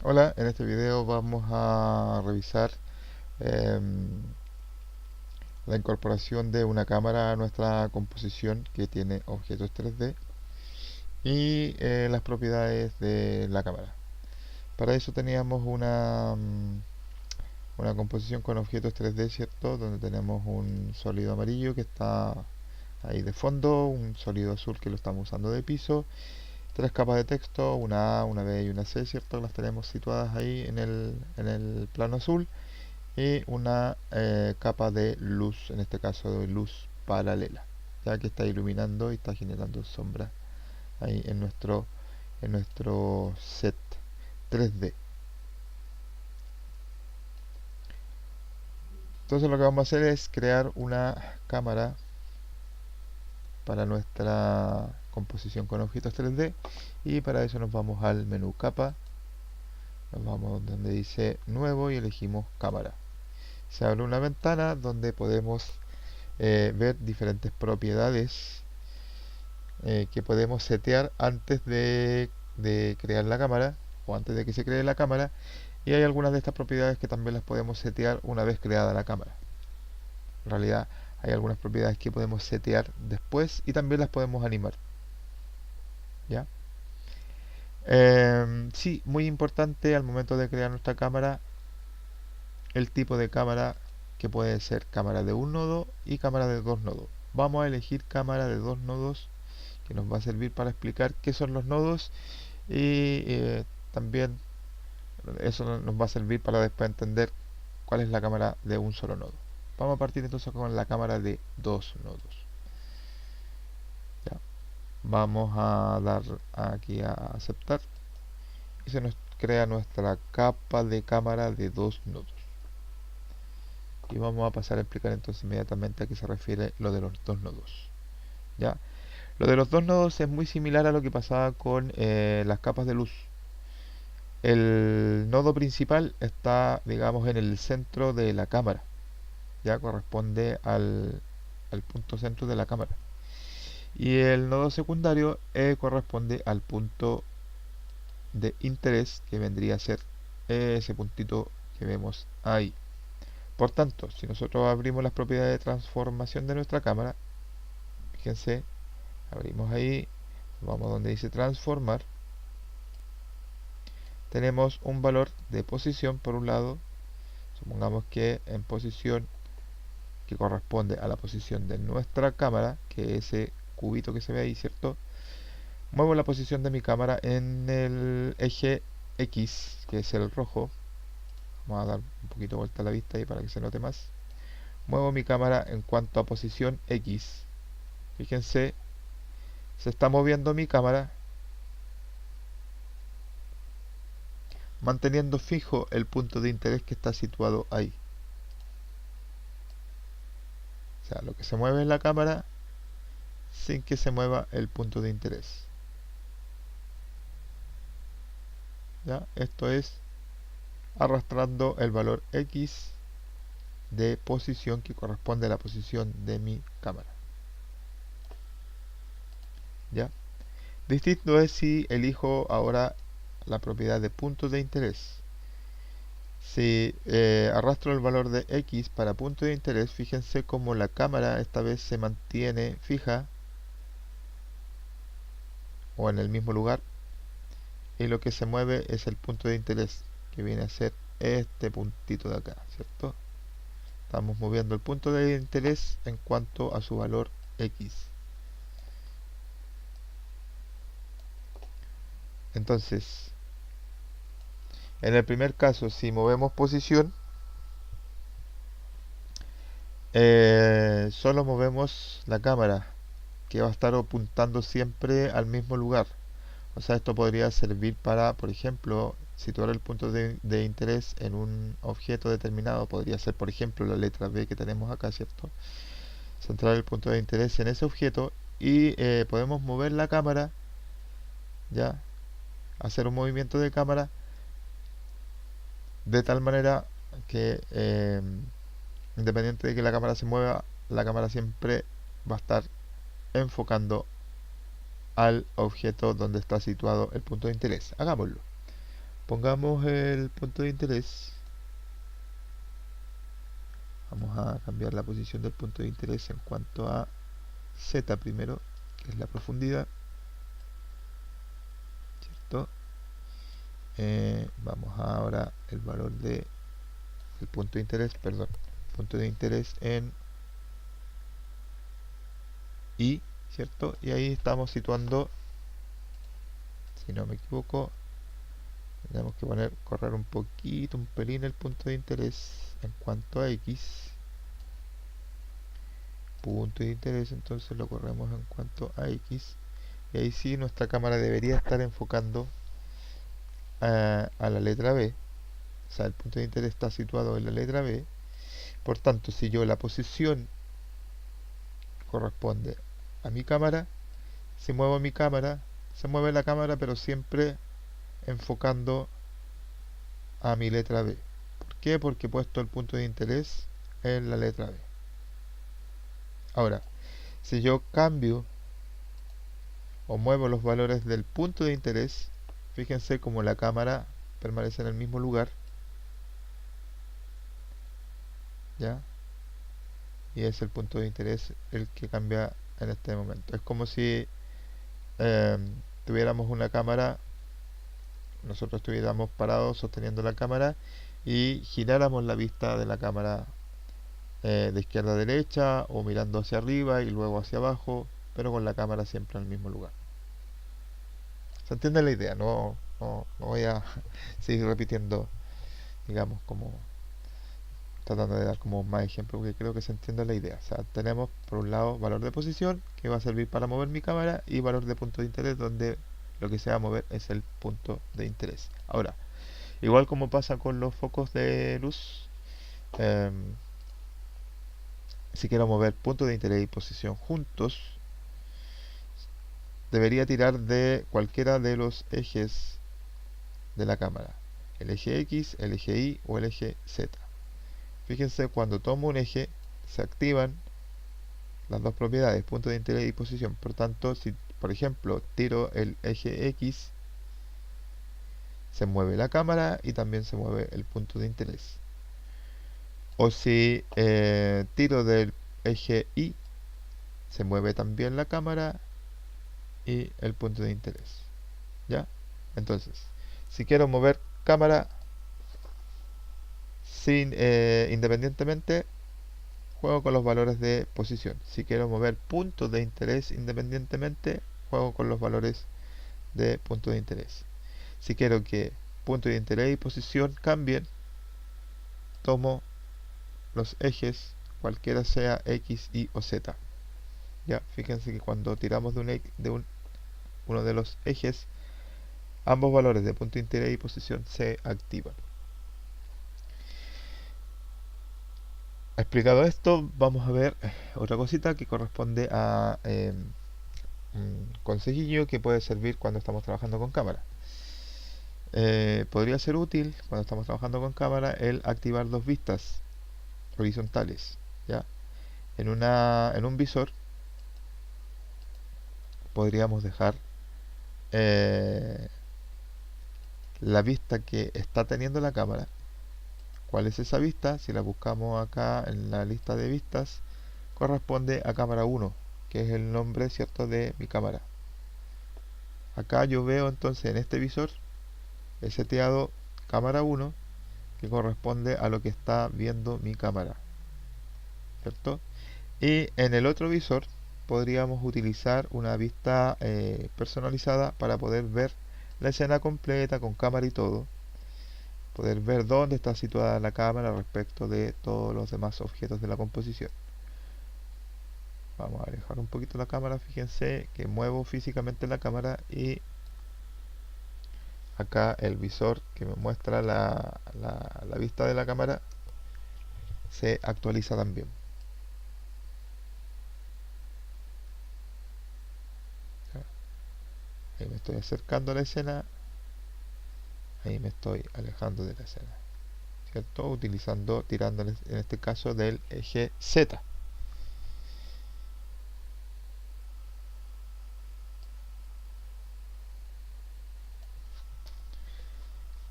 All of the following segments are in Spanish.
Hola, en este video vamos a revisar em, la incorporación de una cámara a nuestra composición que tiene objetos 3D y las propiedades de la cámara. Para eso teníamos una composición con objetos 3D, ¿cierto? Donde tenemos un sólido amarillo que está ahí de fondo, un sólido azul que lo estamos usando de piso, tres capas de texto, una A, una B y una C, ¿cierto? Las tenemos situadas ahí en el plano azul y una capa de luz, en este caso de luz paralela, ya que está iluminando y está generando sombra ahí en nuestro set 3D. Entonces lo que vamos a hacer es crear una cámara para nuestra composición con objetos 3D y para eso nos vamos al menú capa, nos vamos donde dice nuevo y elegimos cámara. Se abre una ventana donde podemos ver diferentes propiedades que podemos setear antes de crear la cámara o antes de que se cree la cámara, y hay algunas de estas propiedades que también las podemos setear una vez creada la cámara. En realidad hay algunas propiedades que podemos setear después y también las podemos animar, ¿ya? Sí, muy importante al momento de crear nuestra cámara el tipo de cámara, que puede ser cámara de un nodo y cámara de dos nodos. Vamos a elegir cámara de dos nodos, que nos va a servir para explicar qué son los nodos y también eso nos va a servir para después entender cuál es la cámara de un solo nodo. Vamos a partir entonces con la cámara de dos nodos. ¿Ya? Vamos a dar aquí a aceptar y se nos crea nuestra capa de cámara de dos nodos. Y vamos a pasar a explicar entonces inmediatamente a qué se refiere lo de los dos nodos. ¿Ya? Lo de los dos nodos es muy similar a lo que pasaba con las capas de luz. El nodo principal está, digamos, en el centro de la cámara. Ya corresponde al punto centro de la cámara. Y el nodo secundario corresponde al punto de interés, que vendría a ser ese puntito que vemos ahí. Por tanto, si nosotros abrimos las propiedades de transformación de nuestra cámara, fíjense, abrimos ahí, vamos donde dice transformar, tenemos un valor de posición por un lado. Supongamos que en posición que corresponde a la posición de nuestra cámara, que es ese cubito que se ve ahí, ¿cierto? Muevo la posición de mi cámara en el eje X, que es el rojo. Vamos a dar un poquito vuelta a la vista ahí para que se note más. Muevo mi cámara en cuanto a posición X. Fíjense, se está moviendo mi cámara manteniendo fijo el punto de interés que está situado ahí. O sea, lo que se mueve es la cámara sin que se mueva el punto de interés. ¿Ya? Esto es arrastrando el valor X de posición que corresponde a la posición de mi cámara. ¿Ya? Distinto es si elijo ahora la propiedad de punto de interés. Si arrastro el valor de X para punto de interés, fíjense cómo la cámara esta vez se mantiene fija o en el mismo lugar, y lo que se mueve es el punto de interés, que viene a ser este puntito de acá, ¿cierto? Estamos moviendo el punto de interés en cuanto a su valor X. Entonces, en el primer caso, si movemos posición, solo movemos la cámara, que va a estar apuntando siempre al mismo lugar. O sea, esto podría servir para, por ejemplo, situar el punto de interés en un objeto determinado. Podría ser, por ejemplo, la letra B que tenemos acá, ¿cierto? Centrar el punto de interés en ese objeto y podemos mover la cámara, ya, hacer un movimiento de cámara de tal manera que independiente de que la cámara se mueva, la cámara siempre va a estar enfocando al objeto donde está situado el punto de interés. Hagámoslo. Pongamos el punto de interés. Vamos a cambiar la posición del punto de interés en cuanto a Z primero, que es la profundidad, ¿cierto? Vamos ahora el valor de el punto de interés, perdón, punto de interés en I, ¿cierto? Y ahí estamos situando, si no me equivoco, tenemos que correr un poquito, un pelín el punto de interés en cuanto a X. Punto de interés, entonces lo corremos en cuanto a X. Y ahí sí nuestra cámara debería estar enfocando a la letra B. O sea, el punto de interés está situado en la letra B. Por tanto, si yo la posición corresponde a mi cámara, si muevo mi cámara, se mueve la cámara, pero siempre enfocando a mi letra B. ¿Por qué? Porque he puesto el punto de interés en la letra B. Ahora, si yo cambio o muevo los valores del punto de interés, fíjense como la cámara permanece en el mismo lugar, ¿ya? Y es el punto de interés el que cambia en este momento. Es como si tuviéramos una cámara, nosotros estuviéramos parados sosteniendo la cámara y giráramos la vista de la cámara de izquierda a derecha o mirando hacia arriba y luego hacia abajo, pero con la cámara siempre en el mismo lugar. ¿Se entiende la idea? No voy a seguir repitiendo, digamos, como tratando de dar como más ejemplos, porque creo que se entiende la idea. O sea, tenemos por un lado valor de posición, que va a servir para mover mi cámara, y valor de punto de interés, donde lo que se va a mover es el punto de interés. Ahora, igual como pasa con los focos de luz, em, si quiero mover punto de interés y posición juntos, debería tirar de cualquiera de los ejes de la cámara, el eje X, el eje Y o el eje Z. Fíjense, cuando tomo un eje, se activan las dos propiedades, punto de interés y posición. Por tanto, si por ejemplo tiro el eje X, se mueve la cámara y también se mueve el punto de interés. O si tiro del eje Y, se mueve también la cámara y el punto de interés. ¿Ya? Entonces, si quiero mover cámara independientemente, juego con los valores de posición. Si quiero mover puntos de interés independientemente, juego con los valores de punto de interés. Si quiero que punto de interés y posición cambien, tomo los ejes, cualquiera sea X, Y o Z. Ya, fíjense que cuando tiramos uno de los ejes, ambos valores de punto de interés y posición se activan. Explicado esto, vamos a ver otra cosita que corresponde a un consejillo que puede servir cuando estamos trabajando con cámara. Podría ser útil cuando estamos trabajando con cámara el activar dos vistas horizontales, ¿ya? En un visor podríamos dejar eh, la vista que está teniendo la cámara. ¿Cuál es esa vista? Si la buscamos acá en la lista de vistas, corresponde a cámara 1, que es el nombre, ¿cierto?, de mi cámara. Acá yo veo entonces en este visor he seteado cámara 1, que corresponde a lo que está viendo mi cámara, ¿cierto? Y en el otro visor podríamos utilizar una vista personalizada para poder ver la escena completa con cámara y todo, poder ver dónde está situada la cámara respecto de todos los demás objetos de la composición. Vamos a alejar un poquito la cámara, fíjense que muevo físicamente la cámara y acá el visor que me muestra la vista de la cámara se actualiza también. Ahí me estoy acercando a la escena, ahí me estoy alejando de la escena, ¿cierto? Tirando en este caso del eje Z.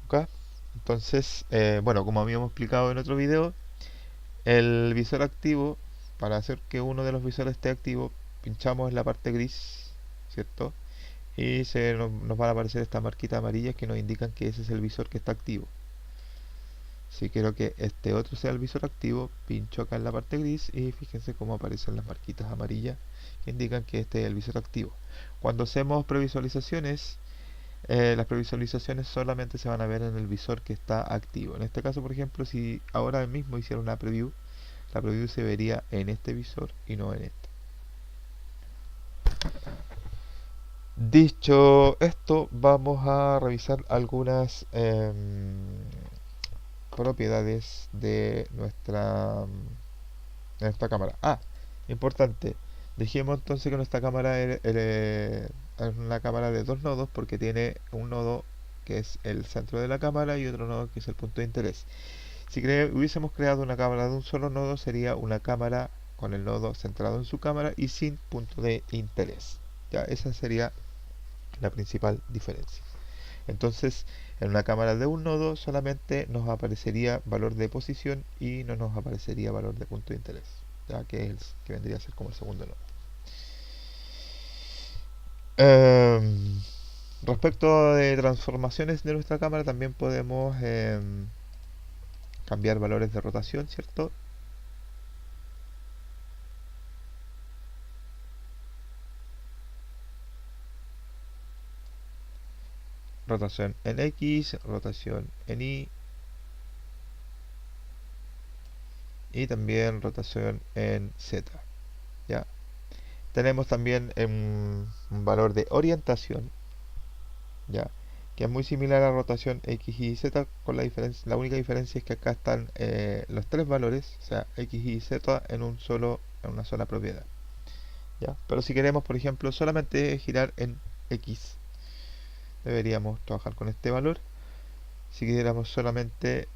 ¿ok? Entonces, bueno, como habíamos explicado en otro video, el visor activo, para hacer que uno de los visores esté activo, pinchamos en la parte gris, ¿cierto? Y nos van a aparecer estas marquitas amarillas que nos indican que ese es el visor que está activo. Si quiero que este otro sea el visor activo, pincho acá en la parte gris y fíjense cómo aparecen las marquitas amarillas que indican que este es el visor activo. Cuando hacemos previsualizaciones, las previsualizaciones solamente se van a ver en el visor que está activo. En este caso, por ejemplo, si ahora mismo hiciera una preview, la preview se vería en este visor y no en este. Dicho esto, vamos a revisar algunas propiedades de nuestra cámara. Ah, importante. Dejemos entonces que nuestra cámara es una cámara de dos nodos porque tiene un nodo que es el centro de la cámara y otro nodo que es el punto de interés. Si hubiésemos creado una cámara de un solo nodo, sería una cámara con el nodo centrado en su cámara y sin punto de interés. Ya, esa sería la principal diferencia. Entonces, en una cámara de un nodo solamente nos aparecería valor de posición y no nos aparecería valor de punto de interés, ya que es que vendría a ser como el segundo nodo. Em, Respecto de transformaciones de nuestra cámara, también podemos cambiar valores de rotación, ¿cierto? Rotación en X, rotación en Y y también rotación en Z. ¿Ya? Tenemos también un valor de orientación, ¿ya? Que es muy similar a rotación X, Y, Z, con la única diferencia es que acá están los tres valores, o sea, X, Y, Z en una sola propiedad, ¿ya? Pero si queremos, por ejemplo, solamente girar en X, deberíamos trabajar con este valor. Si quisiéramos solamente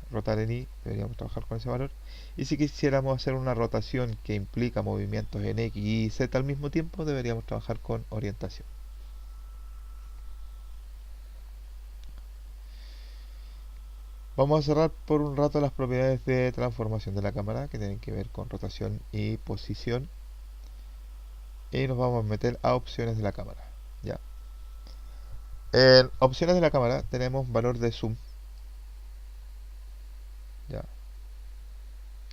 rotar en Y, deberíamos trabajar con ese valor. Y si quisiéramos hacer una rotación que implica movimientos en X, Y y Z al mismo tiempo, deberíamos trabajar con orientación. Vamos a cerrar por un rato las propiedades de transformación de la cámara que tienen que ver con rotación y posición. Y nos vamos a meter a opciones de la cámara. Ya. En opciones de la cámara tenemos valor de zoom. Ya.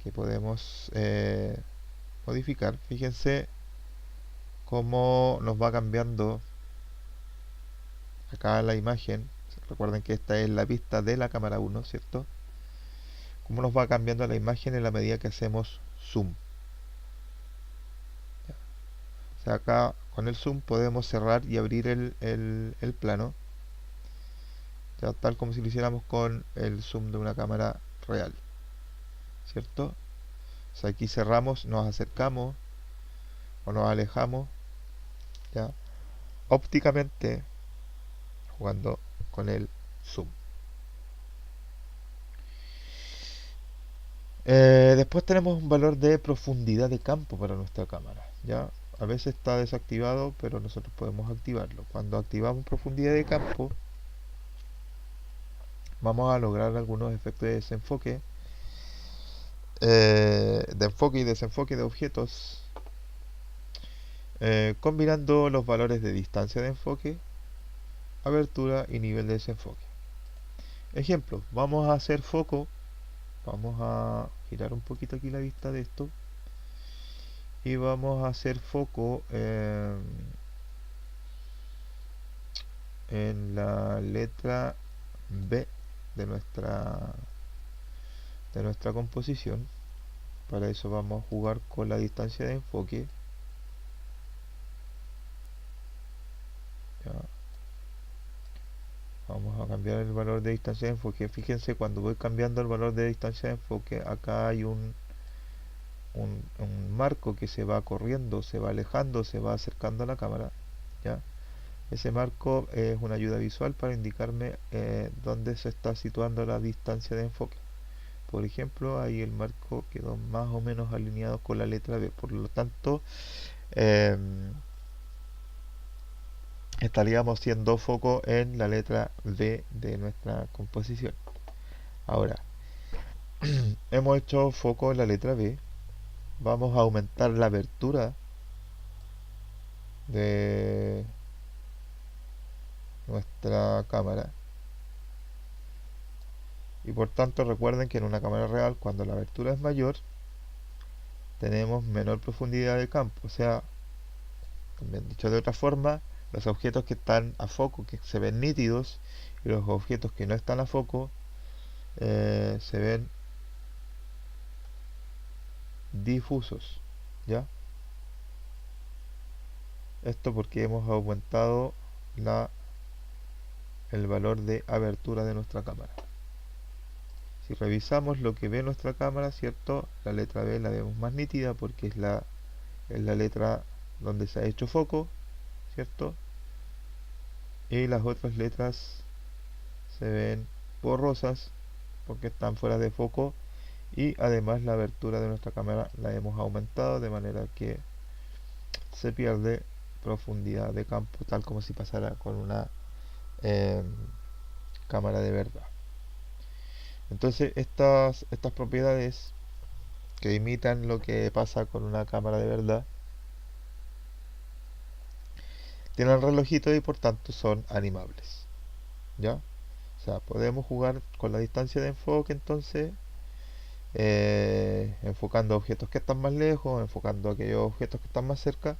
Que podemos modificar. Fíjense cómo nos va cambiando acá la imagen. Recuerden que esta es la vista de la cámara 1, ¿cierto? Cómo nos va cambiando la imagen en la medida que hacemos zoom. ¿Ya? O sea, acá con el zoom podemos cerrar y abrir el plano, ya, tal como si lo hiciéramos con el zoom de una cámara real, ¿cierto? O sea, aquí cerramos, nos acercamos o nos alejamos, ya, ópticamente jugando con el zoom. Después tenemos un valor de profundidad de campo para nuestra cámara, ya. A veces está desactivado, pero nosotros podemos activarlo. Cuando activamos profundidad de campo, vamos a lograr algunos efectos de enfoque y desenfoque de objetos, combinando los valores de distancia de enfoque, abertura y nivel de desenfoque. Ejemplo, vamos a hacer foco, vamos a girar un poquito aquí la vista de esto y vamos a hacer foco en la letra B de nuestra composición. Para eso vamos a jugar con la distancia de enfoque. Ya. Vamos a cambiar el valor de distancia de enfoque. Fíjense, cuando voy cambiando el valor de distancia de enfoque, acá hay un marco que se va corriendo, se va alejando, se va acercando a la cámara. ¿Ya? Ese marco es una ayuda visual para indicarme dónde se está situando la distancia de enfoque. Por ejemplo, ahí el marco quedó más o menos alineado con la letra B. Por lo tanto, estaríamos haciendo foco en la letra B de nuestra composición. Ahora, hemos hecho foco en la letra B. Vamos a aumentar la abertura de nuestra cámara. Y por tanto recuerden que en una cámara real, cuando la abertura es mayor, tenemos menor profundidad de campo. O sea, también dicho de otra forma, los objetos que están a foco, que se ven nítidos, y los objetos que no están a foco, se ven difusos. ¿Ya? Esto porque hemos aumentado el valor de abertura de nuestra cámara. Si revisamos lo que ve nuestra cámara, ¿cierto? La letra B la vemos más nítida porque es la letra donde se ha hecho foco, ¿cierto? Y las otras letras se ven borrosas porque están fuera de foco, y además la abertura de nuestra cámara la hemos aumentado de manera que se pierde profundidad de campo, tal como si pasara con una eh, cámara de verdad. Entonces estas propiedades que imitan lo que pasa con una cámara de verdad tienen relojito y por tanto son animables. ¿Ya? O sea, podemos jugar con la distancia de enfoque entonces, enfocando objetos que están más lejos, enfocando aquellos objetos que están más cerca,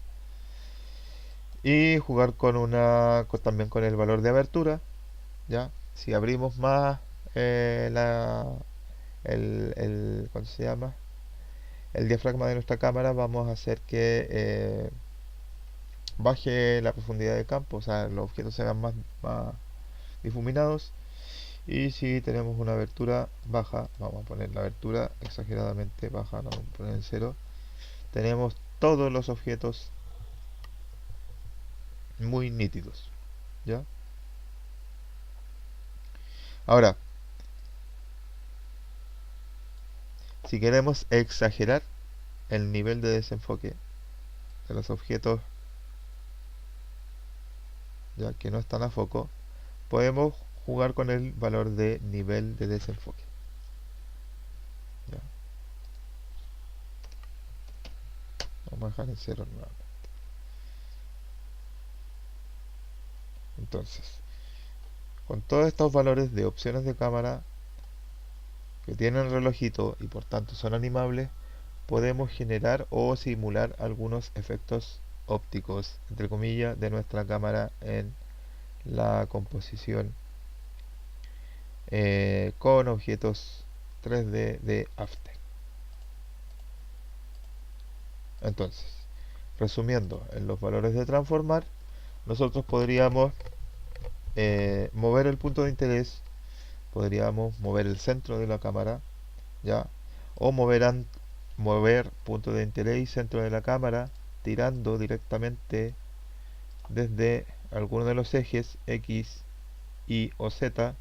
y jugar también con el valor de abertura. ¿Ya? Si abrimos más ¿cuánto se llama? El diafragma de nuestra cámara, vamos a hacer que baje la profundidad de campo, o sea, los objetos se vean más difuminados. Y si tenemos una abertura baja, vamos a poner la abertura exageradamente baja, la vamos a poner en cero, tenemos todos los objetos muy nítidos. ¿Ya? Ahora, si queremos exagerar el nivel de desenfoque de los objetos ya que no están a foco, podemos jugar con el valor de nivel de desenfoque. ¿Ya? Vamos a dejar en cero nuevamente. Entonces, con todos estos valores de opciones de cámara que tienen relojito y por tanto son animables, podemos generar o simular algunos efectos ópticos, entre comillas, de nuestra cámara en la composición con objetos 3D de After. Entonces, resumiendo, en los valores de transformar, nosotros podríamos mover el punto de interés, podríamos mover el centro de la cámara, ¿ya? O mover punto de interés y centro de la cámara tirando directamente desde alguno de los ejes X, Y o Z,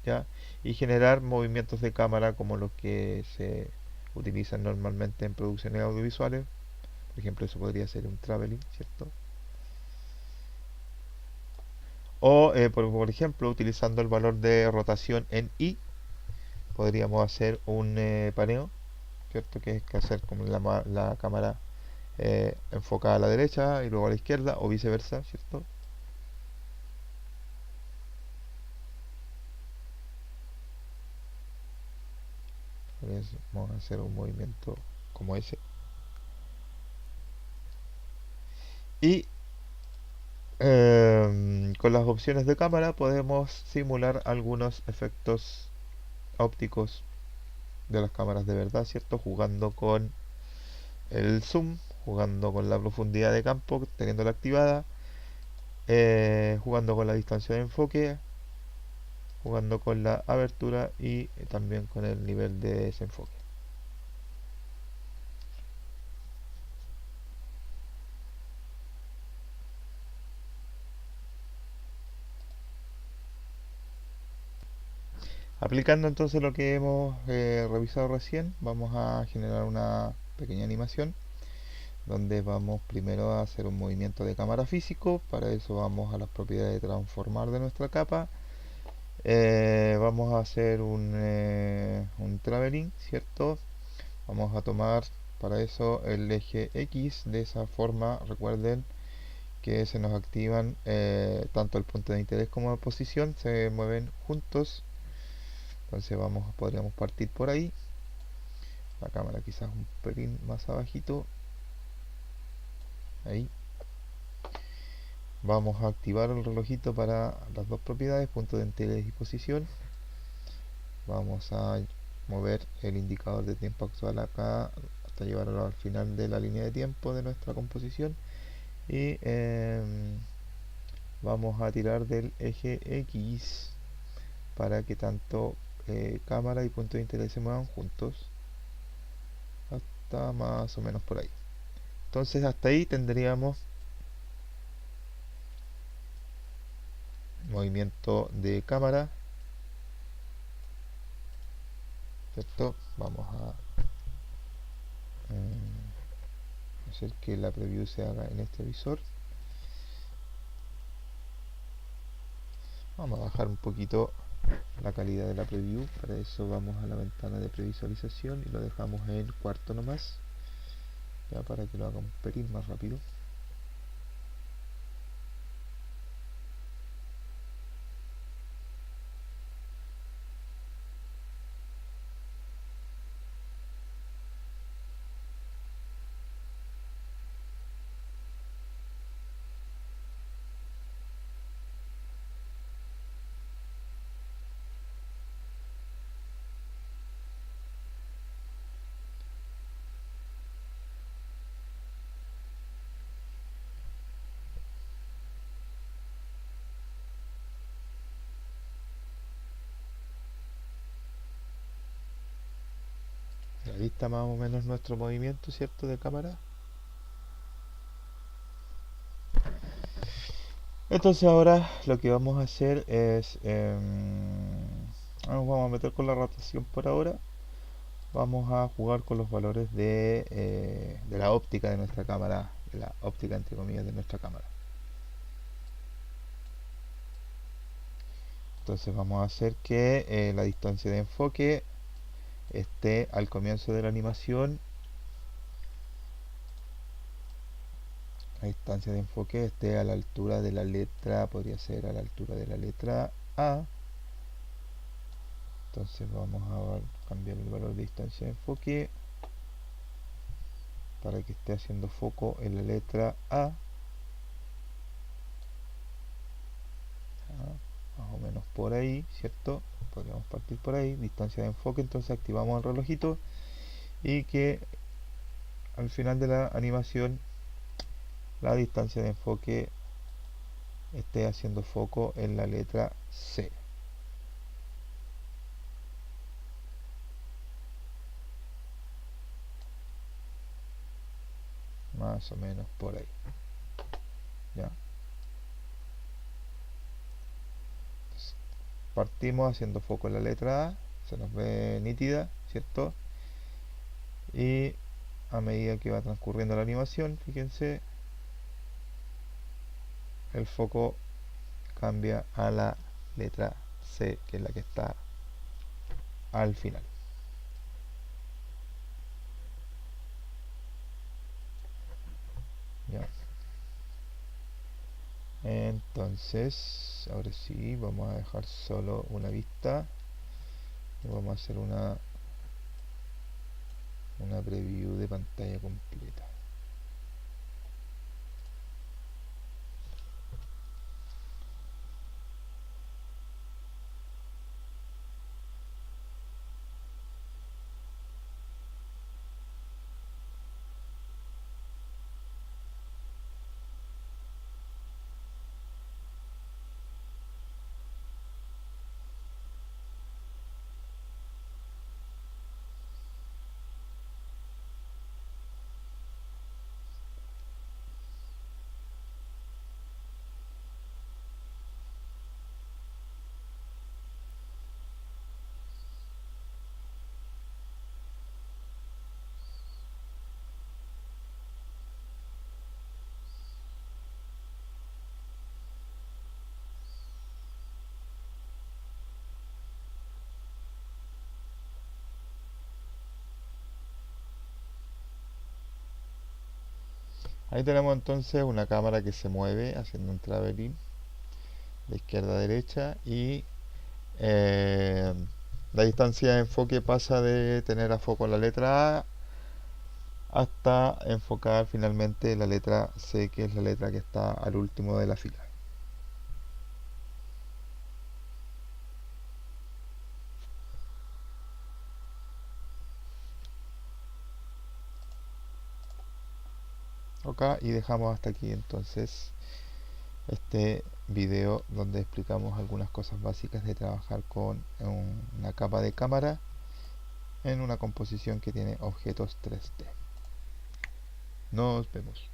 ¿ya? Y generar movimientos de cámara como los que se utilizan normalmente en producciones audiovisuales. Por ejemplo, eso podría ser un traveling, ¿cierto? O, por ejemplo, utilizando el valor de rotación en Y, podríamos hacer un paneo, ¿cierto? Que es que hacer como la cámara enfocada a la derecha y luego a la izquierda, o viceversa, ¿cierto? Vamos a hacer un movimiento como ese. Y con las opciones de cámara podemos simular algunos efectos ópticos de las cámaras de verdad, ¿cierto? Jugando con el zoom, jugando con la profundidad de campo, teniéndola activada, jugando con la distancia de enfoque, jugando con la abertura y también con el nivel de desenfoque. Aplicando entonces lo que hemos revisado recién, vamos a generar una pequeña animación donde vamos primero a hacer un movimiento de cámara físico. Para eso vamos a las propiedades de transformar de nuestra capa. Vamos a hacer un traveling, ¿cierto? Vamos a tomar para eso el eje X. De esa forma, recuerden que se nos activan tanto el punto de interés como de posición, se mueven juntos. Entonces podríamos partir por ahí. La cámara quizás un pelín más abajito. Ahí. Vamos a activar el relojito para las dos propiedades, punto de interés y posición. Vamos a mover el indicador de tiempo actual acá hasta llevarlo al final de la línea de tiempo de nuestra composición. Y vamos a tirar del eje X para que tanto cámara y punto de interés se muevan juntos hasta más o menos por ahí. Entonces hasta ahí tendríamos movimiento de cámara, ¿cierto? Vamos a hacer que la preview se haga en este visor. Vamos a bajar un poquito la calidad de la preview. Para eso vamos a la ventana de previsualización y lo dejamos en cuarto nomás, ya para que lo haga un pelín más rápido. Ahí está más o menos nuestro movimiento, ¿cierto? De cámara. Entonces ahora lo que vamos a hacer es nos vamos a meter con la rotación por ahora. Vamos a jugar con los valores de la óptica de nuestra cámara, de la óptica entre comillas de nuestra cámara. Entonces vamos a hacer que la distancia de enfoque esté al comienzo de la animación. La distancia de enfoque esté a la altura de la letra, podría ser a la altura de la letra A. Entonces vamos a cambiar el valor de distancia de enfoque para que esté haciendo foco en la letra A. Más o menos por ahí, ¿cierto? Podríamos partir por ahí, distancia de enfoque. Entonces activamos el relojito y que al final de la animación la distancia de enfoque esté haciendo foco en la letra C. Más o menos por ahí. ¿Ya? Partimos haciendo foco en la letra A, se nos ve nítida, ¿cierto? Y a medida que va transcurriendo la animación, fíjense, el foco cambia a la letra C, que es la que está al final. ¿Ya? Entonces, ahora sí, vamos a dejar solo una vista y vamos a hacer una preview de pantalla completa. Ahí tenemos entonces una cámara que se mueve haciendo un traveling de izquierda a derecha y eh, la distancia de enfoque pasa de tener a foco la letra A hasta enfocar finalmente la letra C, que es la letra que está al último de la fila. Ok, y dejamos hasta aquí entonces este video donde explicamos algunas cosas básicas de trabajar con una capa de cámara en una composición que tiene objetos 3D. Nos vemos.